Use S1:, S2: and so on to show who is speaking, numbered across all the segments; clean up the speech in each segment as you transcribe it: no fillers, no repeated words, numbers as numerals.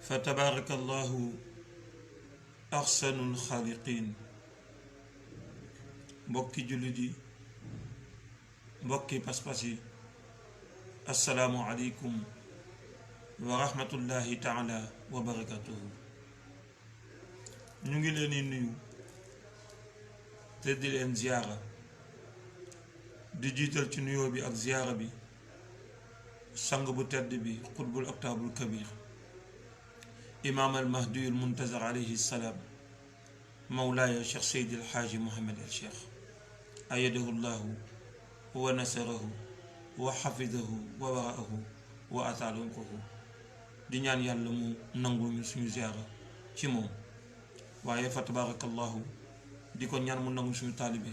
S1: fa tabaarakallahu axsanul xaaliqiin. mbokki jullit yi, mbokki pas-pas yi, assalaamu aleykum wa rahmatullahi taala wa barakatuhu. ñu ngi leen di nuyu te di leen ziyaara, di jiital ci nuyoo bi ak ziyaara bi sang bu tedd bi xutbul aktaabul kabir imaam al mahdiyul muntazar alayhi salaam mawlaaya cheikh seydi el xaaji mohammed el cheikh ayadahu llahu wa nasarahu wa xafidahu wa waraahu wa ataalunqahu. di ñaan yàlla mu nanguñu suñu ziyaara ci moom, waaye fa tabaarakallahu di ko ñaan mu nangu suñu taalibe,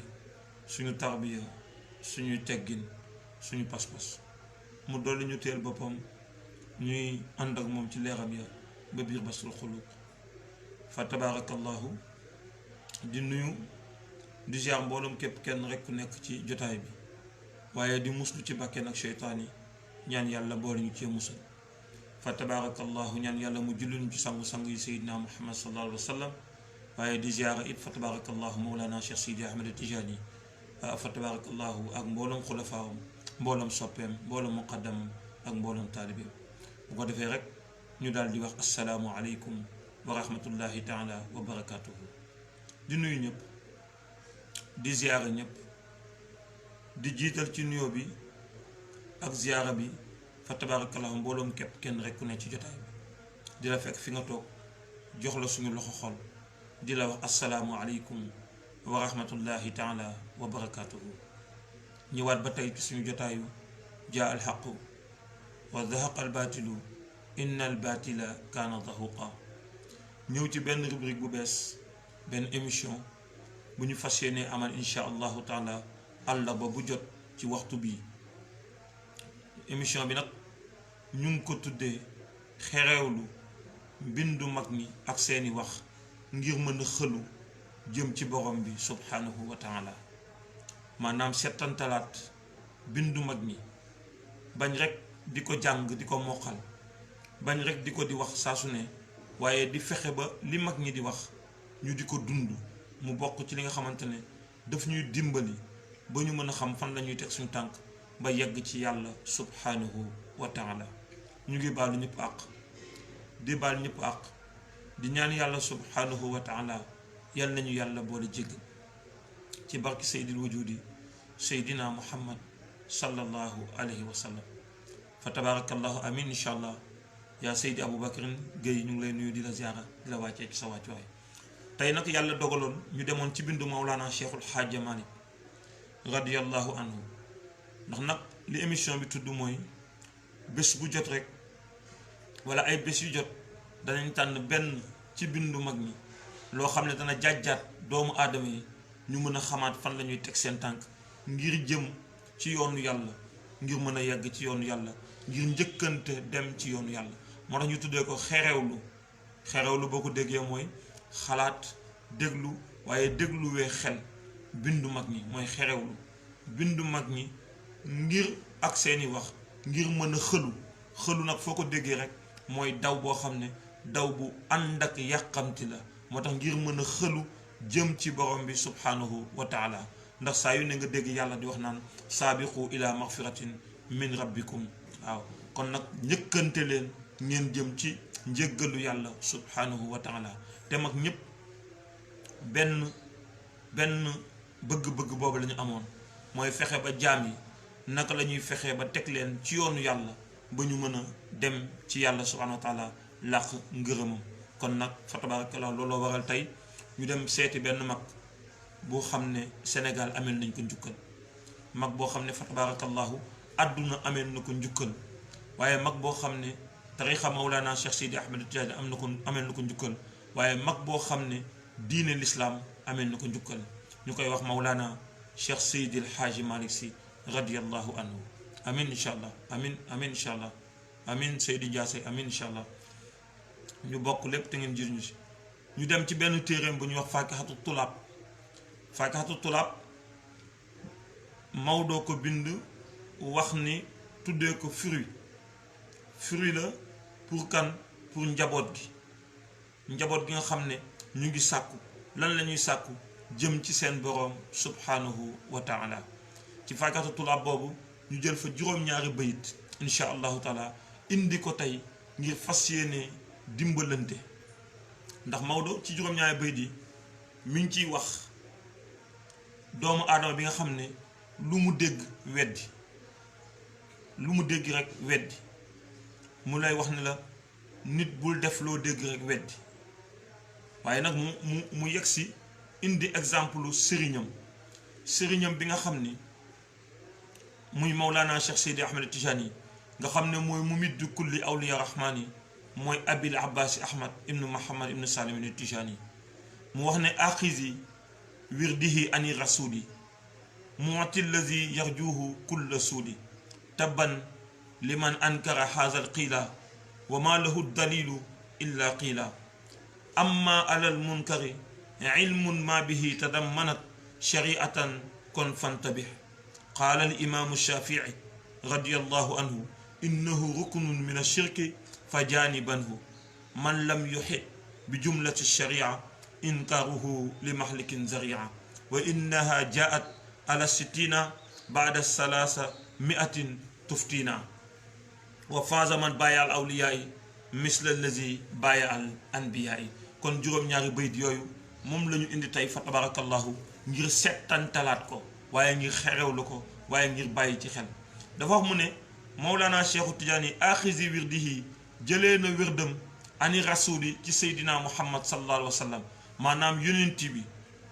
S1: suñu tarbiya, suñuy teggin, suñu pas-pas. mu dolli ñu teel boppam ñuy ànd ak moom ci leeram ya ba biir basul xuluq. fa tabaarakallahu di nuyu di ziar mbooloom képp kenn rekk ku nekk ci jotaay bi, waaye di muslu ci bàkkeen ak seytaan yi, ñaan yàlla boole ñu cee musal. fa tabaarakallahu ñaan yàlla mu julluñu ci sangu-sang yi seydina muhammad sallallahu alayhi wa sallam, waaye di ziara it fa tabaarakallahu mawlana cheikh sidi ahmed tijaani fa tabaarakallahu ak mbooloom xulafaawam, mbooloom soppeem, mbooloom muqaddamam ak mbooloom taalibeem. bu ko defee rek ñu daal di wax assalaamu aleykum wa rahmatullahi taala wa barakatuhu. di nuyu ñëpp, di ziara ñëpp, di jiital ci nuyoo bi ak ziara bi fa tabaarakallahu mbooloom képp kenn rek ku ne ci jotaay bi, di la fekk fi nga toog jox la suñu loxo xol di la wax assalaamu aleykum wa rahmatullahi taala wa barakatuhu. ñëwaat ba tey ci suñu jotaayu jaa al xaqu wa zahaqa al baatilu inna al baatila kaana zahuqa. ñëw ci benn rubrique bu bees, benn émission bu ñu fas yéene amal insha allahu taala àllarba bu jot ci waxtu bii. émission bi nag ñu ngi ko tuddee xerewlu mbindu mag ñi ak seeni wax ngir mën a xëlu jëm ci borom bi subhanahu wa taala. maanaam settantalaat bindu mag ñi, bañ rek di ko jàng di ko moqal, bañ rek di ko di wax saa su ne, waaye di fexe ba li mag ñi di wax ñu di ko dund mu bokk ci li nga xamante ne daf ñuy dimbali ba ñu mën a xam fan la ñuy teg suñu tànk ba yegg ci yàlla subhanahu wa taala. ñu ngi baalu ñëpp àq, di baal ñëpp àq, di ñaan yàlla subhanahu wa taala yal nañu yàlla boole jégg ci barki seydil wujudi seydina muhammad sallallahu alayhi wa sallam. fa tabaarakallahu amin insha allah. yaa seydi aboubacarin Gueye ñu ngi lay nuyu di la ziara di la wàccee ci sa wàccuwaay. tey nag yàlla dogaloon ñu demoon ci bindu mawlaana cheikhul xaaja malik radiyallahu anhu, ndax nag li émission bi tudd mooy bés bu jot rek wala ay bés yu jot danañ tànn benn ci bindu mag ñi loo xam ne dana jàjjaat doomu aadama yi ñu mën a xamaat fan la ñuy teg seen tànk ngir jëm ci yoonu yàlla, ngir mën a yegg ci yoonu yàlla, ngir njëkkante dem ci yoonu yàlla. moo tax ñu tuddee ko xerewlu. xerewlu boo ko déggee mooy xalaat, déglu, waaye dégluwee xel bindu mag ñi mooy xerewlu. bindu mag ñi ngir ak seeni wax ngir mën a xëlu nag foo ko déggee rek mooy daw boo xam ne daw bu ànd ak yàqamti la. moo tax ngir mën a xëlu jëm ci borom bi subhanahu wa taala, ndax saa yu ne nga dégg yàlla di wax naan saabiqu ila magfiratin min rabbikum. waaw kon nag njëkkante leen ngeen jëm ci njëggalu yàlla subhanahu wa taala. te mag ñépp benn bëgg-bëgg boobu la ñu amoon, mooy fexe ba jaam yi naka la ñuy fexe ba teg leen ci yoonu yàlla ba ñu mën a dem ci yàlla subhanahu wa taala làq ngërëmam. kon nag fa tabarakallah looloo waral tey ñu dem seeti benn mag boo xam ne Sénégal ameel nañ ko njukkal, mag boo xam ne fa tabarakallahu àdduna ameel na ko njukkal, waaye mag boo xam ne tarixa mawlaana cheikh sidi ahmed tijaani ameel na ko njukkal, waaye mag boo xam ne diine lislaam ameel na ko njukkal. ñu koy wax mawlaana cheikh seydi el xaaji malik si radiyallahu anhu. amin incha allah, amin incha allah, amin seydi Ndiasse, amin incha allah. ñu bokk lépp te ngeen jëriñu si. ñu dem ci benn téereem bu ñuy wax faakihatu tulaab. faakihatu tulaab Maodo ko bind wax ni tuddee ko fruit la pour kan pour njaboot gi nga xam ne ñu ngi sàkku lan la ñuy sàkku jëm ci seen boroom subhanahu wa taala. ci faakatu tulaab boobu ñu jël fa juróom-ñaari bayit incha allahu taala indi ko tey ngir fas yéene dimbalante, ndax Maodo ci juróom-ñaari bayit yi mi ngi ciy wax doomu aadama bi nga xam ne lu mu dégg weddi, lu mu dégg rek weddi. mu lay wax ne la nit bul def loo dégg rek weddi, waaye nag mu yegg si indi exemple sëriñam bi nga xam ni muy Mawlana Cheikh Seydi Ahmed Tijani nga xam ne mooy mumiddu kulli awliya rahmaani, mooy abil abbasi ahmad ibnu muhammad ibnu salim ibnu Tijani. mu wax ne axizi wirdihi ani rasuli mu'ti allazi yarjuhu kulla suudi tabban liman ankara haza alqiila wa ma lahu dalilu illa qiila amma ala almunkari ilmun ma bihi tadammanat shari'atan kon fantabih qaala alimaamu shafii radiyallahu anhu innahu ruknun min ashirki fa jaanibanhu man lam yuhit bi jumlati sharia inkaaruhu li mahlikin zaria wa innaha jaat ala sittina baada salaasa miatin tuftina wa faaza man baaya al awliyaay misla allazi baaya al anbiyaay. kon juróom-ñaari bayit yooyu moom la ñu indi tey fa tabarakallahu ngir settantalaat ko, waaye ngir xerewlu ko, waaye ngir bàyyi ci xel. dafa wax mu ne Mawlana Cheikhu Tijaani axizi wirdihi jëlee na wirdam ani rasuli ci Seydina Muhammad sallallahu alayhi wa sallam, maanaam yonent bi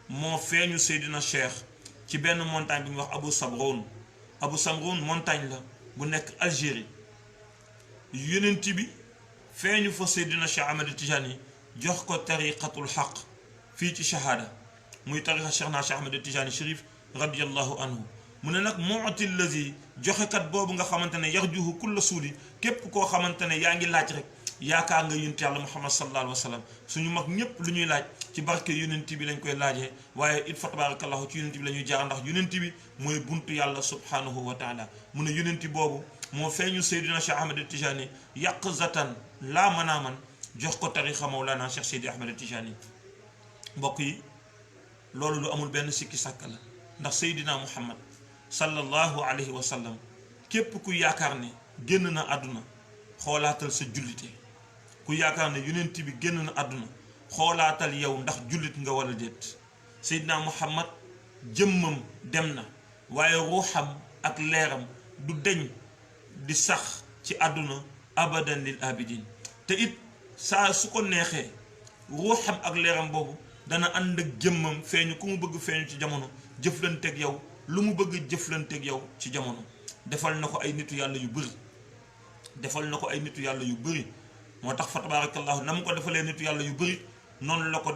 S1: moo feeñu Seydina Cheikh ci benn montagne bi ñuy wax Abu Samroun montagne la bu nekk Algérie. yonent bi feeñu fa Seydina Cheikh Ahmed Tijani jox ko tariqatul xaq fii ci shahada muy tariqa Cheikh naa Cheikh Ahmed Tijani Chérif radiyallahu anhu. mu ne nag mu'ti lazi joxekat boobu nga xamante ne yarjuhu kulla suudi, képp koo xamante ne yaa ngi laaj rek yaakaar nga yonent yàlla Muhammad sallallahu alayhi wa sallam. suñu mag ñëpp lu ñuy laaj ci barke yonent bi lañ koy laajee, waaye il faut tabarakallahu ci yonent bi la ñuy jaar, ndax yonent bi mooy buntu yàlla subhanahu wa taala. mu ne yonent boobu moo feeñu Seydina Cheikh Ahmed Tijani yaqzatan laa manaaman jox ko tarixa Mawlana Cheikh Seydi Ahmed Tijani. mbokk yi loolu lu amul benn sikki sàkk la, ndax Seydina Muhammad sallallahu alayhi wa sallam képp ku yaakaar ne génn na àdduna xoolaatal sa jullite. ku yaakaar ne yonent bi génn na àdduna xoolaatal yow ndax jullit nga wala déet. Seydina Muhammad jëmmam dem na, waaye ruuxam ak leeram du deñ di sax ci àdduna abadan lil abidin. te it saa su ko neexee ruuxam ak leeram boobu dana ànd ak jëmmam feeñu ku mu bëgg feeñu ci jamono, jëflanteeg yow lu mu bëgg jëflanteeg yow ci jamono. defal na ko ay nitu yàlla yu bëri, moo tax fa tabarakallahu na mu ko defalee nitu yàlla yu bëri noonu la ko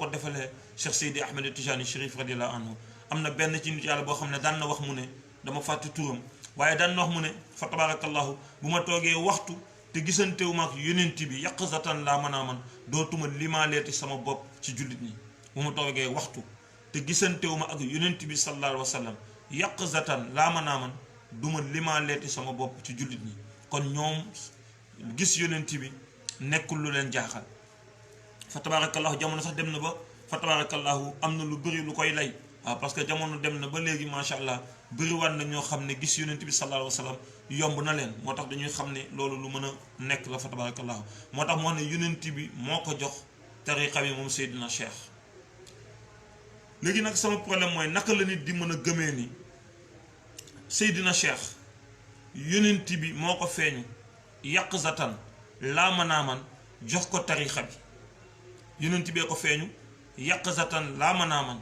S1: defalee Cheikh Seydi Ahmed Tijani Chérif radiyallahu anhu. am na benn ci nitu yàlla boo xam ne daan na wax mu ne, dama fàtte turam, waaye daan na wax mu ne fa tabarakallahu bu ma toogee waxtu te gisantewu ma ak yonent bi yaqzatan laa mën a man dootuma limaaleeti sama bopp ci jullit ñi. bu ma toogee waxtu te gisantewu ma ak yonent bi sallallahu alayhi wa sallam yaqzatan laa mën a man duma limaaleeti sama bopp ci jullit ñi. kon ñoom gis yonent bi nekkul lu leen jaaxal. fa tabarakallahu jamono sax dem na ba fa tabarakallahu am na lu bëri lu koy lay, waaw parce que jamono dem na ba léegi macha allah bëriwaat na ñoo xam ne gis yonent bi sallallahu alayhi wa sallam yomb na leen. moo tax dañuy xam ne loolu lu mën a nekk la fa tabarakallahu. moo tax moo ne yonent bi moo ko jox tariqa bi moom Seydina Cheikh. léegi nag sama problème mooy naka la nit di mën a gëmee ni Seydina Cheikh yonent bi moo ko feeñu yaqzatan laa manaaman jox ko tariqa bi. yonent bee ko feeñu yaqzatan laa manaaman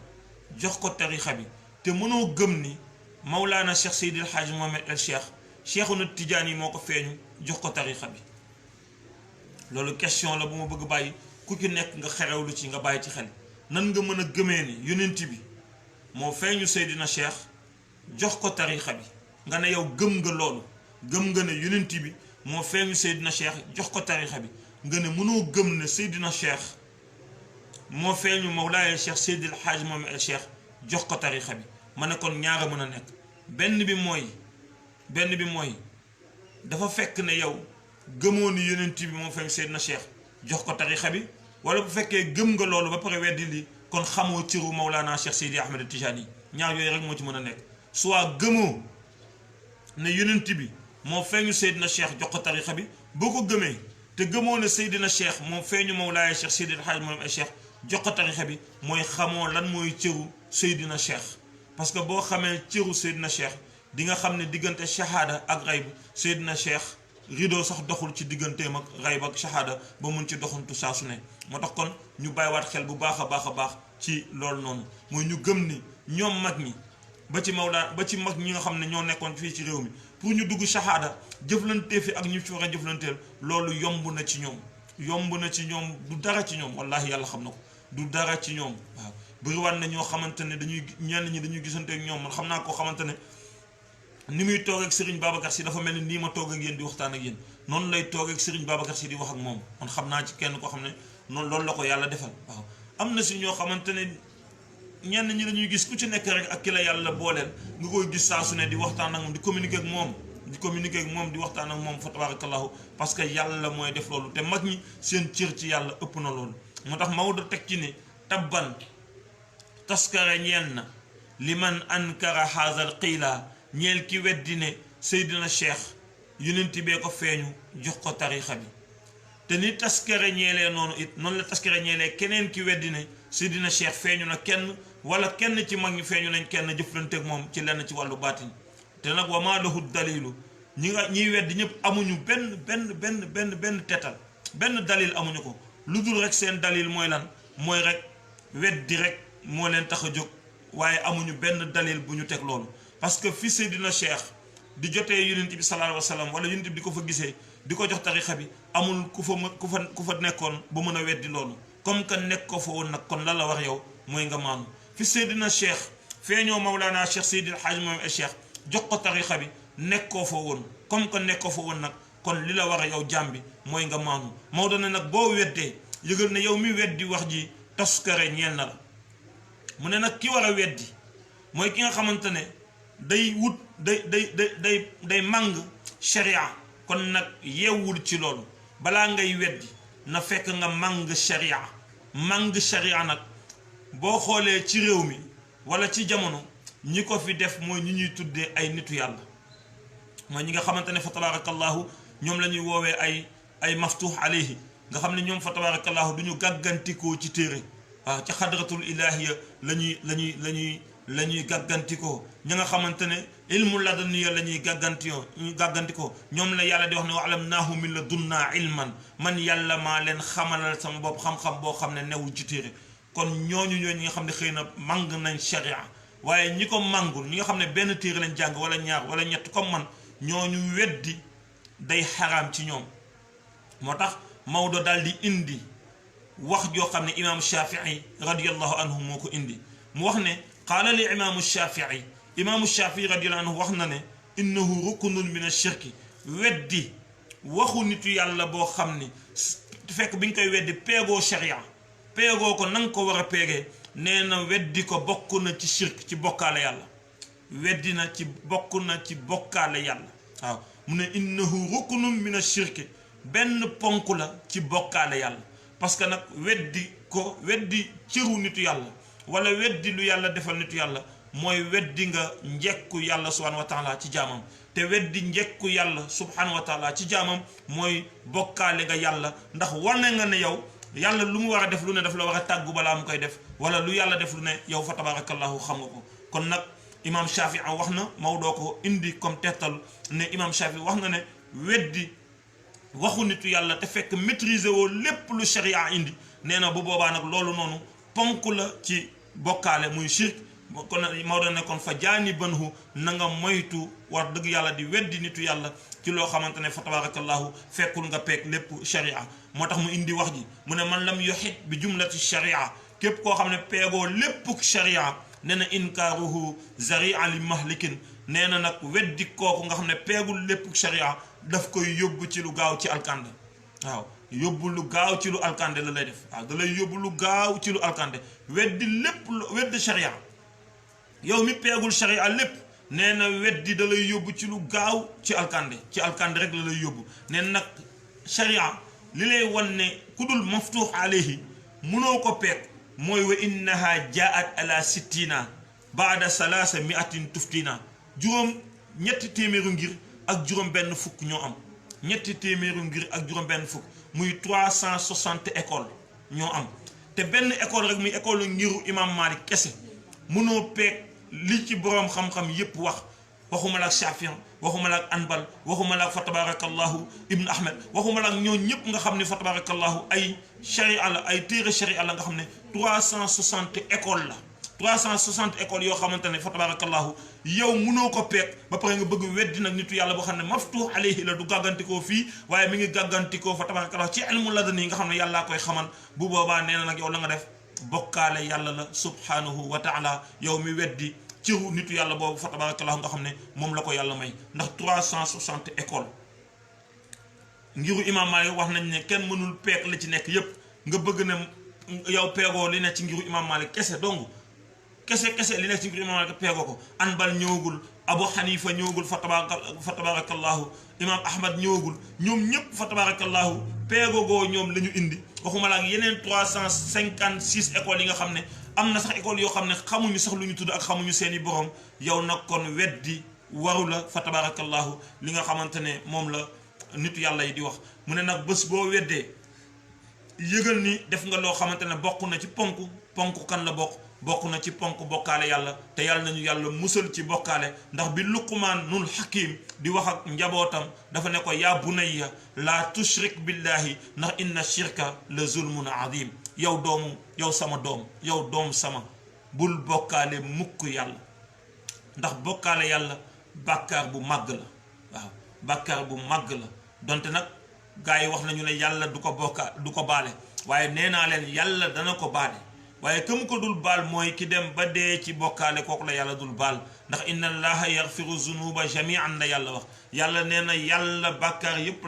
S1: jox ko tariqa bi, te mënoo gëm ni Mawlana Cheikh Seydil Hadj Mohamed El Cheikh Cheikhuna Tidiane moo ko feeñu jox ko tariqa bi. loolu question la bu ma bëgg bàyyi ku ci nekk nga xerewlu ci nga bàyyi ci xel. nan nga mën a gëmee ni yonent bi moo feeñu Seydina Cheikh jox ko tariqa bi, nga ne yow gëm nga loolu, gëm nga ne yonent bi moo feeñu Seydina Cheikh jox ko tariqa bi, nga ne mënoo gëm ne Seydina Cheikh moo feeñu Mawlaaya Cheikh Seydil Hadj Mohamed El Cheikh jox ko tariqa bi. ma ne kon ñaara mën a nekk. benn bi mooy dafa fekk ne yow gëmoo ni yonent bi moo feeñu Seydina Cheikh jox ko tarixa bi wala bu fekkee gëm nga loolu ba pare weddi li kon xamoo cëru Mawlana Cheikh Seydi Ahmed Tijani ñaar yooyu rek moo ci mën a nekk soit gëmoo ne yonent bi moo feeñu Seydina Cheikh jox ko tarixa bi boo ko gëmee te gëmoo ne Seydina Cheikh moom feeñu Mawlaaya Cheikh Seydi El Hadji moom ay Cheikh jox ko tarixa bi mooy xamoo lan mooy cëru Seydina Cheikh parce que boo xamee cëru Seydina Cheikh di nga xam ne diggante shahada ak rayb Seydina Cheikh rideau sax doxul ci digganteem ak rayb ak shahada ba mun ci doxantu saa su ne moo tax kon ñu bàyyiwaat xel bu baax a baax ci loolu noonu mooy ñu gëm ni ñoom mag ñi ba ci Mawlaa ba ci mag ñi nga xam ne ñoo nekkoon fii ci réew mi pour ñu dugg shahada jëflantee fi ak ñu ci war a jëflanteel loolu yomb na ci ñoom du dara ci ñoom wallahi yàlla xam na ko du dara ci ñoom waaw bëriwaat na ñoo xamante ne ñenn ñi dañuy gisante ak ñoom man xam naa koo xamante ne ni muy toog ak Serigne Babacar Sy dafa mel ni nii ma toog ak yéen di waxtaan ak yéen noonu lay toog ak Serigne Babacar Sy di wax ak moom man xam naa ci kenn koo xam ne noonu loolu la ko yàlla defal waaw am na si ñoo xamante ne ñenn ñi dañuy gis ku ci nekk rek ak ki la yàlla booleel nga koy gis saa su ne di waxtaan ak moom di communiquer ak moom di waxtaan ak moom fa tabarakallahu parce que yàlla mooy def loolu te mag ñi seen cër ci yàlla ëpp na loolu moo tax Maodo teg ci ne tabban taskara ñeel na li man ankara haazal qiila ñeel ki weddi ne Seydina Cheikh yonent bee ko feeñu jox ko tarixa bi te ni taskare ñeelee noonu it noonu la taskare ñeelee keneen ki weddi ne Seydina Cheikh feeñu na kenn wala kenn ci mag ñi feeñu nañ kenn jëflanteeg moom ci lenn ci wàllu baatin te nag wa maa lahu dalilu ñiy weddi ñëpp amuñu benn tetal benn dalil amuñu ko lu dul rek seen dalil mooy lan mooy rek weddi rek moo leen tax a jóg waaye amuñu benn dalil bu ñu teg loolu parce que fi Seydina Cheikh di jotee yonent bi sallallahu alayhi wa sallam wala yonent bi di ko fa gisee di ko jox tarixa bi amul ku fa nekkoon ba mën a weddi loolu comme que nekk ko fa woon nag kon lan la wax yow mooy nga maanu fi Seydina Cheikh feeñoo Mawlana Cheikh Seydi El Hadji moom ay Cheikh jox ko tarixa bi nekk koo fa woon comme que nekk ko fa woon nag kon li la war a yow jaam bi mooy nga maanu Maodo ne nag boo weddee yëgal ne yow mi weddi wax ji taskare ñeel na la mu ne nag ki war a weddi mooy ki nga xamante ne day wut day màng sharia kon nag yeewul ci loolu balaa ngay weddi na fekk nga màng sharia nag boo xoolee ci réew mi wala ci jamono ñi ko fi def mooy ñi ñuy tuddee ay nitu yàlla mooy ñi nga xamante ne fa tabarakallahu ñoom la ñuy woowee ay maftuh alayhi nga xam ne ñoom fa tabarakallahu du ñu gàggantikoo ci téere waaw ci xadratul ilahiya la ñuy gàggantikoo ña nga xamante ne ilmu laduniya la ñuy gàggantikoo ñoom la yàlla di wax ne wa alamnaahu min ladunnaa ilman man yàlla maa leen xamalal sama bopp xam-xam boo xam ne newul ci téere kon ñooñu ñi nga xam ne xëy na màng nañ sharia waaye ñi ko màngul ñi nga xam ne benn téere lañ jàng wala ñaar wala ñett comme man ñooñu weddi day xaraam ci ñoom moo tax Maodo daal di indi wax joo xam ne imaamu Shafii radiyallahu anhu moo ko indi mu wax ne qaala li imaamu Shafii radiyallahu anhu wax na ne innahu rukunun min ashirki weddi waxu nitu yàlla boo xam ni fekk bi ñu koy weddi peegoo sharia peegoo ko na nga ko war a peegee nee na weddi ko bokk na ci shirk ci bokkaale yàlla weddi na ci bokk na ci bokkaale yàlla waaw mu ne innahu rukunun min ashirki benn ponk la ci bokkaale yàlla parce que nag weddi cëru nitu yàlla wala weddi lu yàlla defal nitu yàlla mooy weddi nga njekku yàlla subhanahu wa taala ci jaamam te weddi njekku yàlla subhanahu wa taala ci jaamam mooy bokkaale nga yàlla ndax wane nga ne yow yàlla lu mu war a def lu ne daf la war a tàggu balaa mu koy def wala lu yàlla def lu ne yow fa tabarakallahu xam nga ko kon nag imam Shafii wax na Maodo ko indi comme tettal ne imam Shafii wax na ne weddi waxu nitu yàlla te fekk maîtriser woo lépp lu sharia indi nee na bu boobaa nag loolu noonu ponk la ci bokkaale muy shirk kon Maodo ne kon fa jaani banhu na nga moytu war dëgg yàlla di weddi nitu yàlla ci loo xamante ne fa tabarakallahu fekkul nga peeg lépp sharia moo tax mu indi wax ji mu ne man lam yuhit bi jumlati sharia képp koo xam ne peegoo lépp sharia nee na inkaaruhu zaria li mahlikin nee na nag weddi kooku nga xam ne peegul lépp sharia daf koy yóbbu ci lu gaaw ci alkande waaw yóbbu lu gaaw ci lu alkande la lay def waaw da lay yóbbu lu gaaw ci lu alkande weddi lépp weddi sharia yow mi peegul sharia lépp nee na weddi da lay yóbbu ci lu gaaw ci alkande rek la lay yóbbu nee nag sharia li lay wan ne ku dul maftuux alayhi munoo ko peeg mooy wa innaha jaat ala sittina baada salaasa miatin tuftina juróom ñetti téeméeru ngir ak juróom benn fukk ñoo am ñetti téeméeru ngir ak juróom benn fukk muy 360 école ñoo am te benn école rek muy école ngiru imam Malik kese mënoo peeg li ci boroom xam-xam yépp wax waxuma la ak Shafi'i waxuma la ak Anbal waxuma la ak fa tabarakallahu Ibn Ahmed waxuma la ak ñoo ñëpp nga xam ne fa tabarakallahu ay sharia la ay téere sharia la nga xam ne 360 école la 360 écoles yoo xamante ne fa tabarakallahu yow mënoo ko peeg ba pare nga bëgg weddi nag nitu yàlla boo xam ne maftuux alayhi la du gàggantikoo fii waaye mi ngi gàggantikoo fa tabarakallahu ci ilmu ladani nga xam ne yàllaa koy xamal bu boobaa nee na nag yow la nga def bokkaale yàlla la subhanahu wa taala yow mi weddi ciru nitu yàlla boobu fa tabarakallahu nga xam ne moom la ko yàlla may ndax 360 écoles ngiru imam Malik wax nañ ne kenn mënul peeg la ci nekk yépp nga bëgg ne yow peegoo li nekk ci ngiru imam Malik kese donc kese li nekk ci ngiru imam Malik peegoo ko Anbal ñëwagul Abu Hanifa ñëwagul fa tabarakallahu imam Ahmad ñëwagul ñoom ñëpp fa tabarakallahu peegogoo ñoom la ñu indi waxuma la ak yeneen 356 écoles yi nga xam ne am na sax école yoo xam ne xamuñu sax lu ñu tudd ak xamuñu seeni borom yow nag kon weddi waru la fa tabarakallahu li nga xamante ne moom la nitu yàlla yi di wax mu ne nag bés boo weddee yëgal ni def nga loo xamante ne bokk na ci ponk kan la bokk na ci ponk bokkaale yàlla te yàlla nañu yàlla musal ci bokkaale ndax bi Luqmaanul Hakim di wax ak njabootam dafa ne ko yaa bunayya laa tushrik billahi ndax inna shirka la zulmun adim yow sama doom sama bul bokkaale mukk yàlla ndax bokkaale yàlla bàkkaar bu màgg la waaw bàkkaar bu màgg la donte nag gars yi wax nañu ne yàlla du ko baale waaye nee naa leen yàlla dana ko baale waaye ku mu ko dul baal mooy ki dem ba dee ci bokkaale kooku la yàlla dul baal ndax inna allaha yaxfiru zunuba jamian la yàlla wax yàlla nee na yàlla bàkkaar yépp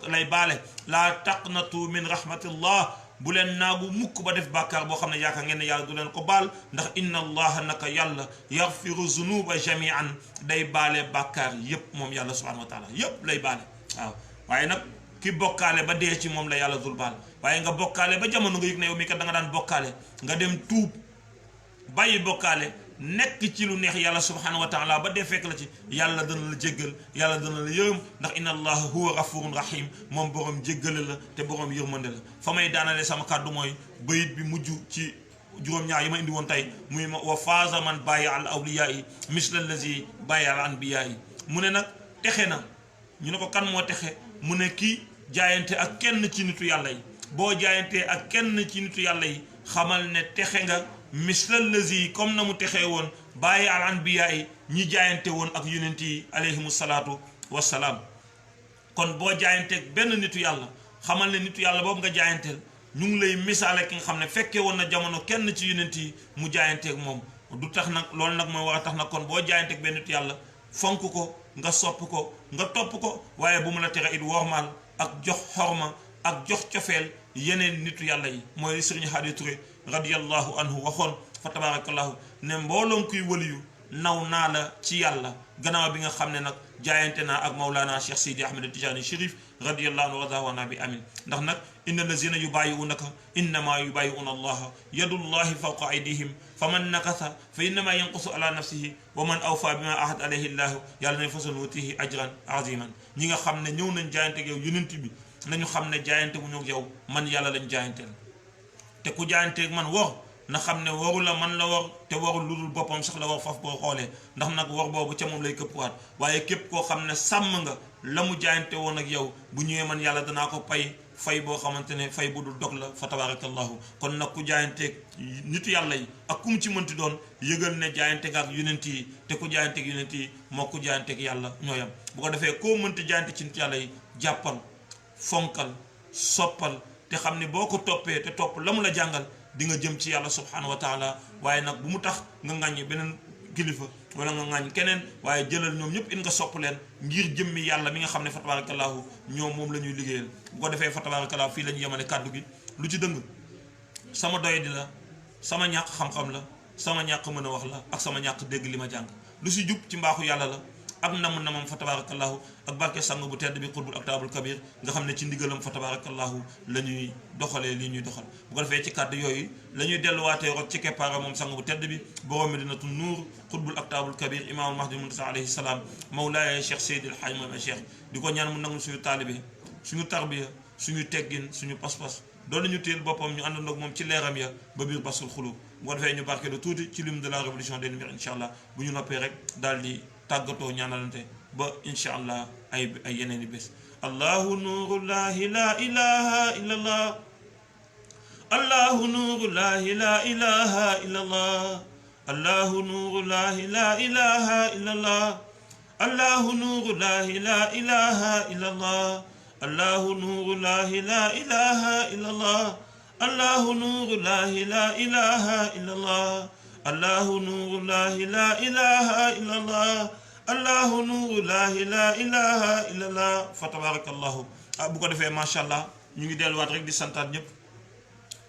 S1: lay baale laa taqnatu min rahmatillah bu leen naagu mukk ba def bàkkaar boo xam ne yaakaar ngeen ne yàlla du leen ko baal ndax inna allaha naka yàlla yaxfiru zunuba jamian day baale bàkkaar yépp moom yàlla subhanahu wa taala yépp lay baale waaw waaye nag ki bokkaale ba dee ci moom la yàlla dul baal waaye nga bokkaale ba jamono nga yëg ne yow mi kat da nga daan bokkaale nga dem tuub bàyyi bokkaale nekk ci lu neex yàlla subhanahu wa taala ba dee fekk la ci yàlla dana la jéggal yàlla dana la yërëm ndax inna allaha huwa ghafurun rahim moom borom jéggale la te borom yërmande la fa may daanale sama kàddu mooy bayit bi mujj ci juróom-ñaar yi ma indi woon tey muy wa faaza man bàyyi al awliyaa yi misla allazi bàyyi al anbiyaa yi mu ne nag texe na ñu ne ko kan moo texe mu ne kii jaayante ak kenn ci nitu yàlla yi boo jaayantee ak kenn ci nitu yàlla yi xamal ne texe nga mislal lazi comme na mu texee woon bàyyi al anbiya yi ñi jaayante woon ak yonent yi alayhimu salaatu wassalaam kon boo jaayanteeg benn nitu yàlla xamal ne nitu yàlla boobu nga jaayanteel ñu ngi lay misaale ki nga xam ne fekkee woon na jamono kenn ci yonent yi mu jaayanteeg moom du tax nag loolu nag mooy war a tax nag kon boo jaayanteeg benn nitu yàlla fonk ko nga sopp ko nga topp ko waaye bu mu la tere it wormaal ak jox xorma ak jox cofeel yeneen nitu yàlla yi mooy Sëriñ Hadi Touré radiyallahu anhu waxoon fa tabarakallahu ne mbooloom kuy waliyu naw naa la ci yàlla gannaaw bi nga xam ne nag jaayante naa ak Mawlana Cheikh Sidi Ahmed Tijani Chérif radiyallahu anhu wa radawana bi amin ndax nag inna lazina yubayi'unaka innama yubayi'una allaha yadullahi fawqa aydihim faman nakatha fa innama yanqusu ala nafsihi wa man awfa bima ahad alayhi llahu yàlla ne fasan wutihi ajran aziman ñi nga xam ne ñëw nañ jaayante ak yow yonent bi nañu xam ne jaayante bu ñëw yow man yàlla lañ jaayanteel te ku jaayanteeg man wor na xam ne waru la man la war te warul lu dul boppam sax la war faf boo xoolee ndax nag war boobu ca moom lay këppwaat waaye képp koo xam ne sàmm nga la mu jaayante woon ak yow bu ñëwee man yàlla danaa ko fay boo xamante ne fay bu dul dog la fa tabarakallahu kon nag ku jaayanteeg nitu yàlla yi ak ku mu ci mënti doon yëgal ne jaayante nga ak yonent yi te ku jaayanteeg yonent yi moo ku jaayanteeg yàlla ñooyam bu ko defee koo mënti jaayante ci nitu yàlla yi jàppal fonkal soppal te xam ne boo ko toppee te topp la mu la jàngal di nga jëm ci yàlla subhanahu wa taala waaye nag bu mu tax nga ŋàññi beneen kilifa wala nga ŋàññ keneen waaye jëlal ñoom ñëpp in nga sopp leen ngir jëmmi yàlla mi nga xam ne fa tabarakallahu ñoom moom la ñuy liggéeyal bu ko defee fa tabarakallahu fii la ñu yemale kàddu gi lu ci dëng sama doy di la sama ñàkk xam-xam la sama ñàkk mën a wax la ak sama ñàkk dégg li ma jàng lu si jub ci mbaaxu yàlla la ak namam fa tabarakallahu ak barke sang bu tedd bi qutbul aktabul kabir nga xam ne ci ndigalam fa tabarakallahu la ñuy doxalee li ñuy doxal bu ko defee ci kàddu yooyu la ñuy delluwaatee rot ci keppaara moom sang bu tedd bi borom Medinatu Nuur qutbul aktabul kabir imaamul mahdi muntasa alayhi salaam mawlaaya cheikh seydil haaj moom cheikh di ko ñaan mu nangu suñu taalibe suñu tarbiya suñu teggin suñu pas-pas doon nañu téel boppam ñu àndandoo ak moom ci leeram ya ba biir basul xulub bu ko defee ñu barke lu tuuti ci lim de la révolution des lumières incha allah bu ñu noppee rek daal di tàggatoo ñaanalante ba incha allah ay yeneen i bés allahu nurullahi la ilaha illa allah allahu nurullahi la ilaha illa allah allahu nurullahi la ilaha illa allah allahu nurullahi la ilaha illa allah allahu nurullahi la ilaha illa allah allahu nurullahi la ilaha illa allah allahu nurullahi la ilaha illa allah allahu nurullahi la ilaha illa allah fa tabarakallahu bu ko defee macha allah ñu ngi delluwaat rek di santaat ñëpp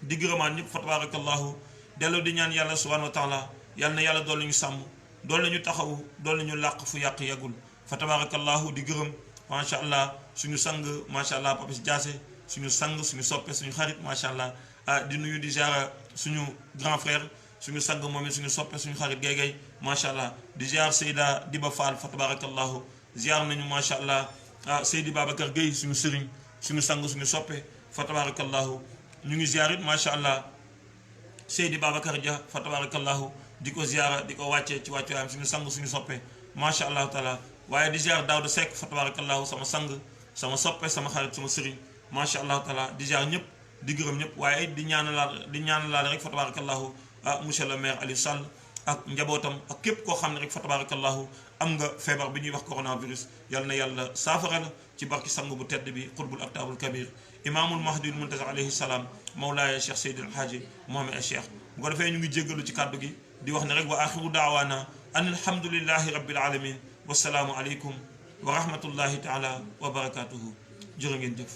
S1: di gërëmaat ñëpp fa tabarakallahu dellu di ñaan yàlla subhanahu wa taala yàlla na yàlla dool ñu sàmm dool ñu taxaw dool ñu làq fu yàq yàggul fa tabarakallahu di gërëm macha allah suñu sang macha allah Papis Diassé suñu sang suñu soppe suñu xarit macha allah di nuyu di ziara suñu grand frère suñu sang moom it suñu soppe suñu xarit géegéey macha allah di ziar Seyda Diba Fall fa tabarakallahu ziar nañu macha allah Seydi Babacar Gueye suñu sëriñ suñu sang suñu soppe fa tabarakallahu ñu ngi ziar it macha allah Seydi Babacar Dia fa tabarakallahu di ko ziara di ko wàccee ci wàccuwaayam suñu sang suñu soppe macha allah taala waaye di ziar Daouda Seck fa tabarakallahu sama sang sama soppe sama xarit sama sëriñ macha allah taala di ziar ñëpp di gërëm ñëpp waaye di ñaanalaale rek fa tabarakallahu monsieur le maire Aliou Sall ak njabootam ak képp koo xam ne rek fa tabarakallahu am nga feebar bi ñuy wax coronavirus yal na yàlla saafara la ci barki sang bu tedd bi qutbul aktabul kabir imaamul mahdi muntazar alayhi salaam mawlaaya cheikh seydil haaji mohamed al cheikh bu ko defee ñu ngi jéggalu ci kàddu gi di wax ne rek wa axiru daawaana an alhamdulillahi rabbil alamin wasalaamu aleykum wa rahmatullahi taala wa barakatuhu jërë ngeen jëf